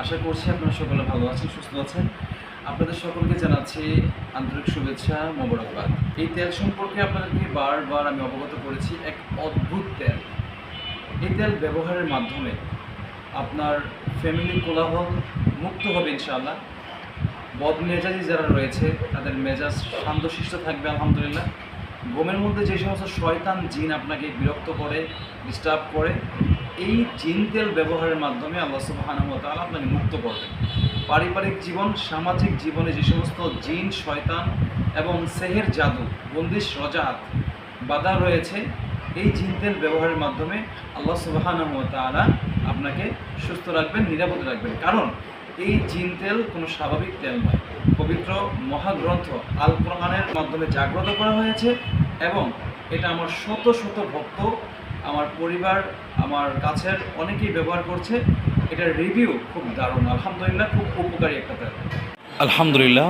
আশা করছি আপনারা সকলে ভালো আছেন, সুস্থ আছেন। আপনাদের সকলকে জানাচ্ছি আন্তরিক শুভেচ্ছা, মোবারকবাদ। এই তেল সম্পর্কে আপনাদেরকে বারবার আমি অবগত করেছি। এক অদ্ভুত তেল। এই তেল ব্যবহারের মাধ্যমে আপনার ফ্যামিলি কোলাহল মুক্ত হবে ইনশাআল্লাহ। বদমেজাজি যারা রয়েছে তাদের মেজাজ শান্তশিষ্ট থাকবে আলহামদুলিল্লাহ। ঘুমের মধ্যে যে সমস্ত শয়তান জিন আপনাকে বিরক্ত করে, ডিস্টার্ব করে, এই জিন তেল ব্যবহারের মাধ্যমে আল্লাহ সুবহানাহু ওয়া তাআলা আপনাকে মুক্ত করবেন। পারিবারিক জীবন, সামাজিক জীবনে যে সমস্ত জিন, শয়তান এবং সেহের জাদু, বন্দিশ রজাত বাধা রয়েছে, এই জিন তেল ব্যবহারের মাধ্যমে আল্লাহ সুবহানাহু ওয়া তাআলা আপনাকে সুস্থ রাখবেন, নিরাপদে রাখবেন। কারণ এই জিন তেল কোনো স্বাভাবিক তেল নয়। পবিত্র মহাগ্রন্থ আল কোরআনের মাধ্যমে জাগ্রত করা হয়েছে এবং এটা আমার শত শত ভক্ত, আমার পরিবার, আমার কাছের অনেকেই ব্যবহার করছে। এটার রিভিউ খুব দারুণ, আলহামদুলিল্লাহ, খুব উপকারী একটা তেল। আলহামদুলিল্লাহ,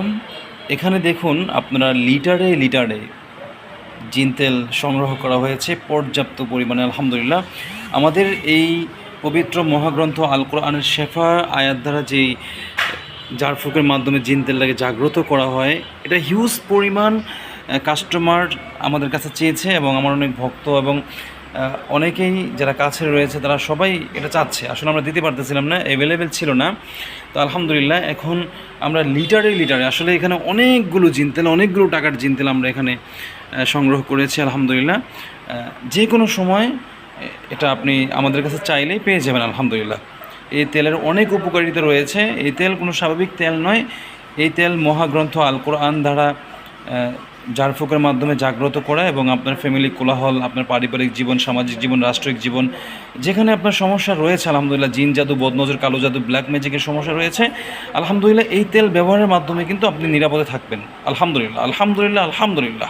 এখানে দেখুন আপনারা লিটারে লিটারে জিন তেল সংগ্রহ করা হয়েছে পর্যাপ্ত পরিমাণে আলহামদুলিল্লাহ। আমাদের এই পবিত্র মহাগ্রন্থ আল কোরআনের শেফা আয়াত দ্বারা যেই জারফুকের মাধ্যমে জিন তেলটাকে জাগ্রত করা হয়, এটা হিউজ পরিমাণ কাস্টমার আমাদের কাছে চেয়েছে এবং আমার অনেক ভক্ত এবং অনেকেই যারা কাছে রয়েছে তারা সবাই এটা চাচ্ছে। আসলে আমরা দিতে পারতেছিলাম না, অ্যাভেলেবেল ছিল না। তো আলহামদুলিল্লাহ এখন আমরা লিটারে লিটারে, আসলে এখানে অনেকগুলো জিন তেল, অনেকগুলো টাকার জিন তেল আমরা এখানে সংগ্রহ করেছি আলহামদুলিল্লাহ। যে কোনো সময় এটা আপনি আমাদের কাছে চাইলেই পেয়ে যাবেন আলহামদুলিল্লাহ। এই তেলের অনেক উপকারিতা রয়েছে। এই তেল কোনো স্বাভাবিক তেল নয়। এই তেল মহাগ্রন্থ আল কোরআন দ্বারা জারফুকের মাধ্যমে জাগ্রত করা এবং আপনার ফ্যামিলি কোলাহল, আপনার পারিবারিক জীবন, সামাজিক জীবন, রাষ্ট্রিক জীবন, যেখানে আপনার সমস্যা রয়েছে আলহামদুলিল্লাহ, জিন জাদু, বদনজর, কালো জাদু, ব্ল্যাক ম্যাজিকের সমস্যা রয়েছে, আলহামদুলিল্লাহ এই তেল ব্যবহারের মাধ্যমে কিন্তু আপনি নিরাপদে থাকবেন আলহামদুলিল্লাহ, আলহামদুলিল্লাহ, আলহামদুলিল্লাহ।